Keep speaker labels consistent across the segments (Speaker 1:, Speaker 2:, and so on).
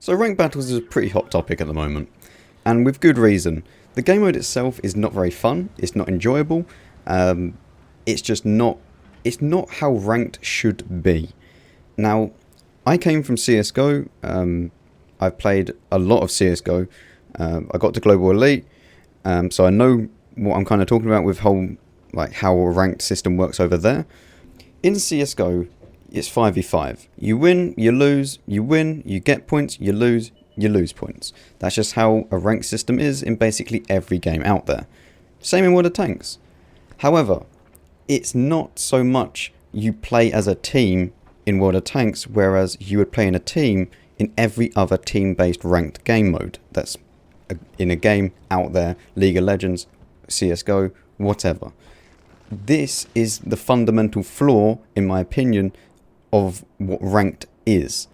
Speaker 1: So ranked battles is a pretty hot topic at the moment, and with good reason. The game mode itself is not very fun, it's not enjoyable, it's just not, it's not how ranked should be. Now, I came from CSGO, I've played a lot of CSGO, I got to Global Elite, so I know what I'm kind of talking about with how a ranked system works over there. In CSGO, it's 5v5. You win, you lose, you win, you get points, you lose points. That's just how a ranked system is in basically every game out there. Same in World of Tanks. However, it's not so much you play as a team in World of Tanks, whereas you would play in a team in every other team-based ranked game mode. That's in a game out there, League of Legends, CSGO, whatever. This is the fundamental flaw, in my opinion, of what ranked is.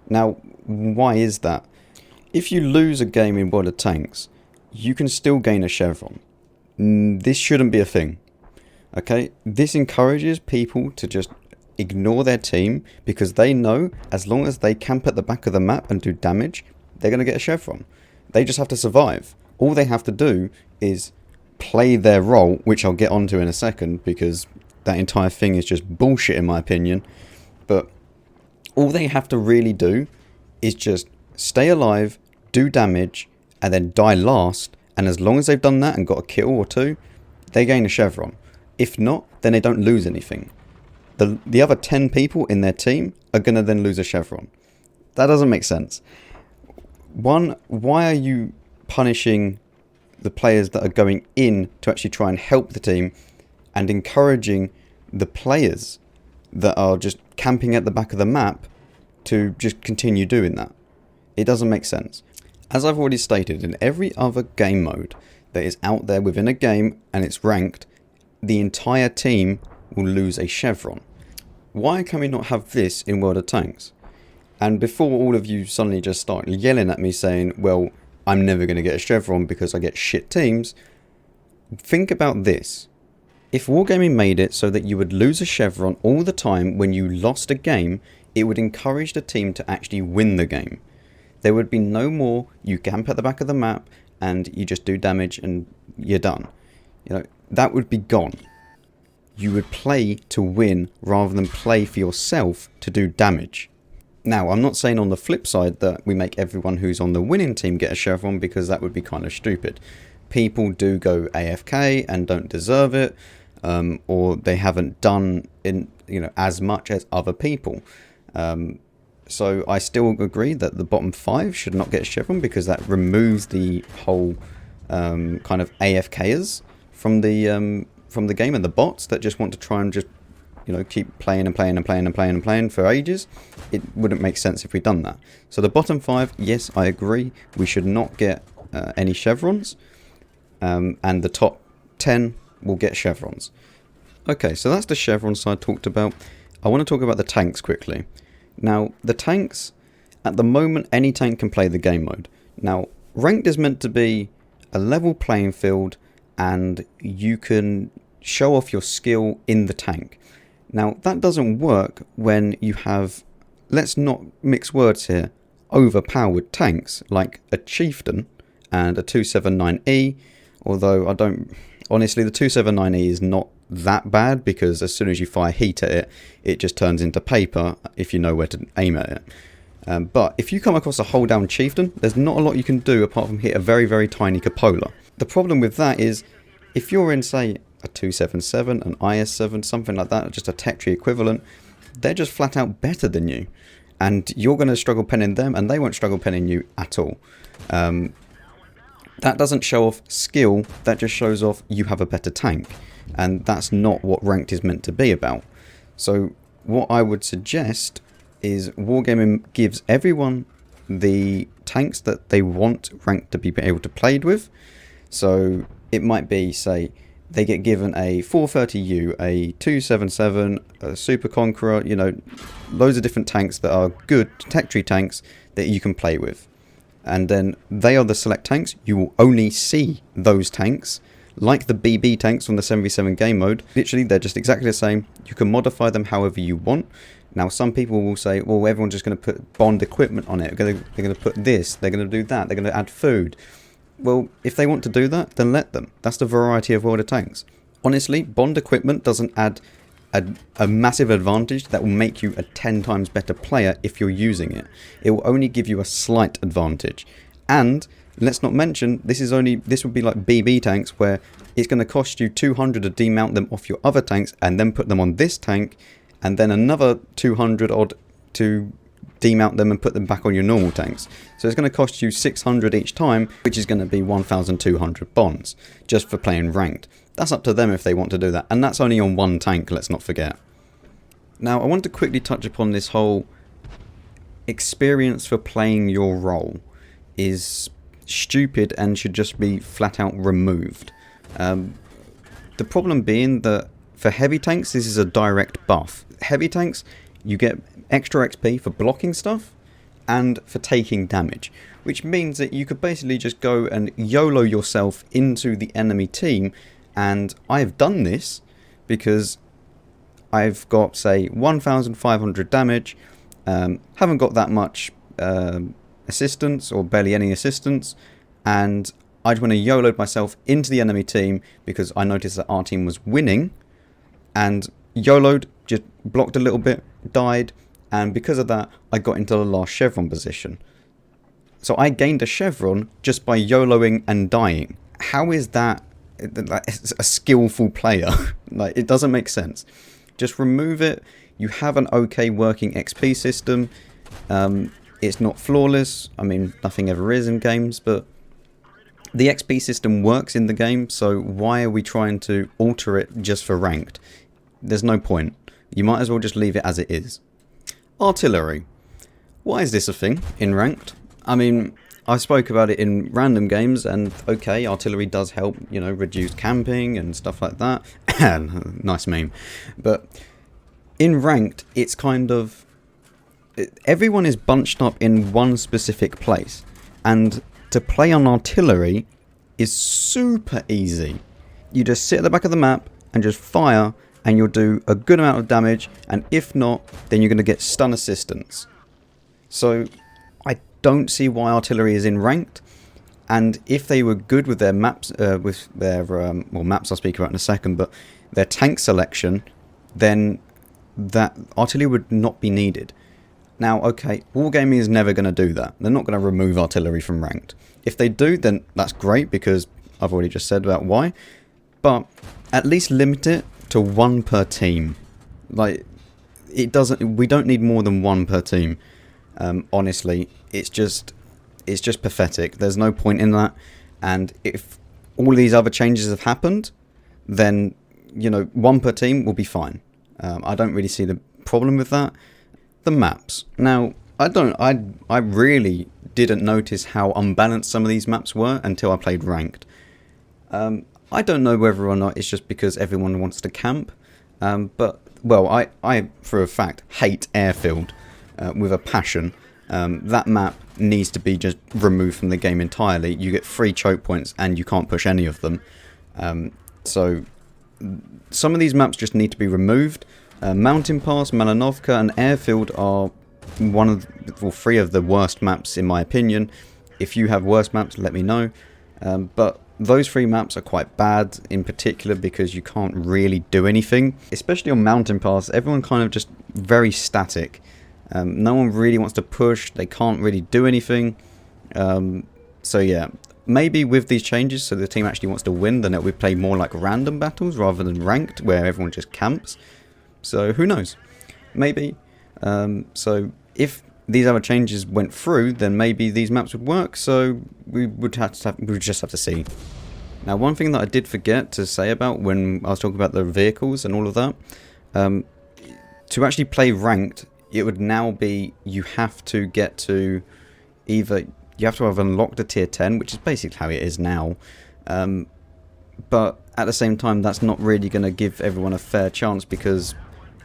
Speaker 1: Now, why is that? If you lose a game in World of Tanks, you can still gain a chevron. This shouldn't be a thing. Okay? This encourages people to just ignore their team because they know as long as they camp at the back of the map and do damage, they're going to get a chevron. They just have to survive. All they have to do is play their role, which I'll get onto in a second because that entire thing is just bullshit in my opinion. But all they have to really do is just stay alive, do damage, and then die last. And as long as they've done that and got a kill or two, they gain a chevron. If not, then they don't lose anything. The other 10 people in their team are going to then lose a chevron. That doesn't make sense. One, why are you punishing the players that are going in to actually try and help the team and encouraging the players that are just camping at the back of the map to just continue doing that? It doesn't make sense. As I've already stated, in every other game mode that is out there within a game and it's ranked, the entire team will lose a chevron. Why can we not have this in World of Tanks? And before all of you suddenly just start yelling at me saying, well, I'm never going to get a chevron because I get shit teams, think about this. If Wargaming made it so that you would lose a chevron all the time when you lost a game, it would encourage the team to actually win the game. There would be no more you camp at the back of the map and you just do damage and you're done. You know, that would be gone. You would play to win rather than play for yourself to do damage. Now, I'm not saying on the flip side that we make everyone who's on the winning team get a chevron because that would be kind of stupid. People do go AFK and don't deserve it, or they haven't done as much as other people. So I still agree that the bottom 5 should not get a chevron because that removes the whole kind of AFKers from the game and the bots that just want to try and just keep playing and playing and playing and playing and playing for ages. It wouldn't make sense if we'd done that. So the bottom 5, yes, I agree, we should not get any chevrons, and the top 10 will get chevrons. Okay, so that's the chevrons I talked about. I want to talk about the tanks quickly. Now, the tanks, at the moment, any tank can play the game mode. Now, ranked is meant to be a level playing field, and you can show off your skill in the tank. Now, that doesn't work when you have, let's not mix words here, overpowered tanks like a Chieftain and a 279E, although honestly, the 279E is not that bad because as soon as you fire heat at it, it just turns into paper if you know where to aim at it. But if you come across a hold down Chieftain, there's not a lot you can do apart from hit a very, very tiny cupola. The problem with that is, if you're in, say, a 277, an IS7, something like that, just a tech tree equivalent, they're just flat out better than you. And you're going to struggle penning them, and they won't struggle penning you at all. That doesn't show off skill, that just shows off you have a better tank. And that's not what ranked is meant to be about. So what I would suggest is Wargaming gives everyone the tanks that they want ranked to be able to played with. So it might be, say, they get given a 430U, a 277, a Super Conqueror, loads of different tanks that are good tech tree tanks that you can play with. And then they are the select tanks. You will only see those tanks, like the BB tanks from the 7v7 game mode. Literally, they're just exactly the same. You can modify them however you want. Now, some people will say, well, everyone's just going to put Bond equipment on it. They're going to put this, they're going to do that, they're going to add food. Well, if they want to do that, then let them. That's the variety of World of Tanks. Honestly, Bond equipment doesn't add a massive advantage that will make you a 10 times better player if you're using it. It will only give you a slight advantage. And let's not mention, this would be like BB tanks, where it's going to cost you 200 to demount them off your other tanks and then put them on this tank, and then another 200 odd to demount them and put them back on your normal tanks. So it's going to cost you 600 each time, which is going to be 1,200 bonds just for playing ranked. That's up to them if they want to do that, and that's only on one tank, let's not forget. Now, I want to quickly touch upon this whole experience for playing your role is stupid and should just be flat out removed. The problem being that for heavy tanks, this is a direct buff. Heavy tanks, you get extra XP for blocking stuff and for taking damage, which means that you could basically just go and YOLO yourself into the enemy team. And I've done this because I've got, say, 1,500 damage, haven't got that much assistance or barely any assistance, and I just want to YOLO myself into the enemy team because I noticed that our team was winning, and YOLO'd, just blocked a little bit, died, and because of that I got into the last chevron position. So I gained a chevron just by YOLOing and dying. How is that a skillful player? Like, it doesn't make sense. Just remove it. You have an okay working XP system. It's not flawless. I mean, nothing ever is in games, but the XP system works in the game, so why are we trying to alter it just for ranked? There's no point. You might as well just leave it as it is. Artillery. Why is this a thing in ranked? I mean, I spoke about it in random games, and okay, artillery does help, you know, reduce camping and stuff like that. Nice meme. But in ranked, it's kind of, everyone is bunched up in one specific place, and to play on artillery is super easy. You just sit at the back of the map and just fire, and you'll do a good amount of damage, and if not, then you're going to get stun assistance. So I don't see why artillery is in ranked, and if they were good with their maps, maps I'll speak about in a second, but their tank selection, then that artillery would not be needed. Now, okay, Wargaming is never going to do that. They're not going to remove artillery from ranked. If they do, then that's great, because I've already just said about why, but at least limit it to one per team. Like, we don't need more than one per team. Honestly, it's just pathetic. There's no point in that. And if all these other changes have happened, then, you know, one per team will be fine. I don't really see the problem with that. The maps. Now, I really didn't notice how unbalanced some of these maps were until I played ranked. I don't know whether or not it's just because everyone wants to camp, but, well, I for a fact hate Airfield with a passion. That map needs to be just removed from the game entirely. You get 3 choke points and you can't push any of them. So some of these maps just need to be removed. Mountain Pass, Malinovka and Airfield are 3 of the worst maps in my opinion. If you have worse maps, let me know. But those 3 maps are quite bad, in particular because you can't really do anything. Especially on Mountain Pass, everyone kind of just very static. No one really wants to push, they can't really do anything. So yeah, maybe with these changes, so the team actually wants to win, then it would play more like random battles rather than ranked, where everyone just camps. So who knows? Maybe. So if these other changes went through, then maybe these maps would work, so we would just have to see. Now, one thing that I did forget to say about when I was talking about the vehicles and all of that, to actually play ranked, it would now be you have to get to either, you have to have unlocked a tier 10, which is basically how it is now, but at the same time that's not really going to give everyone a fair chance, because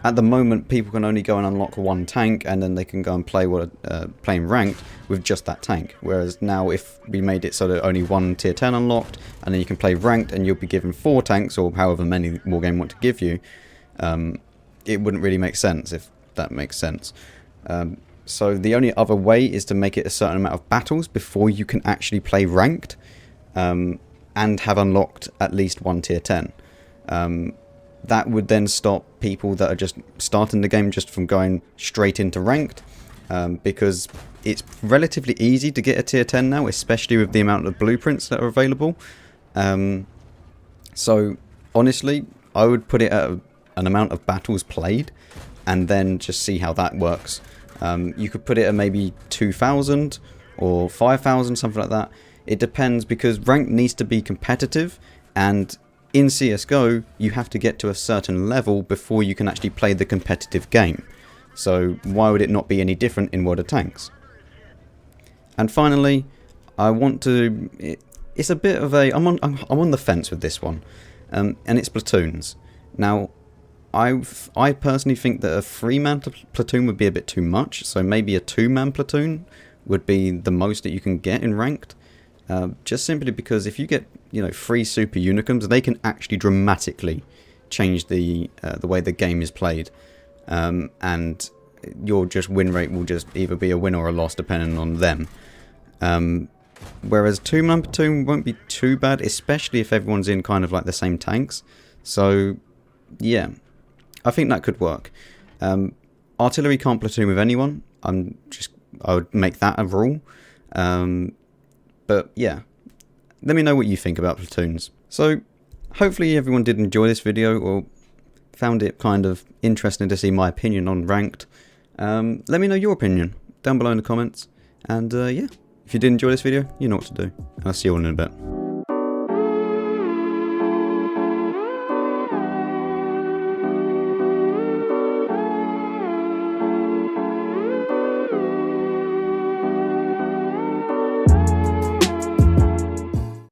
Speaker 1: at the moment people can only go and unlock one tank and then they can go and play playing ranked with just that tank, whereas now if we made it so that only one tier 10 unlocked and then you can play ranked and you'll be given 4 tanks or however many Wargaming want to give you, it wouldn't really make sense. If that makes sense. So the only other way is to make it a certain amount of battles before you can actually play ranked, and have unlocked at least 1 tier 10. That would then stop people that are just starting the game just from going straight into ranked, because it's relatively easy to get a tier 10 now, especially with the amount of blueprints that are available. So honestly, I would put it at an amount of battles played and then just see how that works. You could put it at maybe 2,000 or 5,000, something like that. It depends, because ranked needs to be competitive, and in CSGO you have to get to a certain level before you can actually play the competitive game. So why would it not be any different in World of Tanks? And finally, I want to... It's a bit of a... I'm on the fence with this one, and it's platoons. Now, I personally think that a 3-man platoon would be a bit too much, so maybe a 2-man platoon would be the most that you can get in ranked. Just simply because if you get 3 super unicorns, they can actually dramatically change the way the game is played, and your just win rate will just either be a win or a loss depending on them. Whereas 2-man platoon won't be too bad, especially if everyone's in kind of like the same tanks. So yeah, I think that could work. Artillery can't platoon with anyone. I would make that a rule. But yeah, let me know what you think about platoons. So hopefully everyone did enjoy this video, or found it kind of interesting to see my opinion on ranked. Let me know your opinion down below in the comments. And yeah, if you did enjoy this video, you know what to do. I'll see you all in a bit.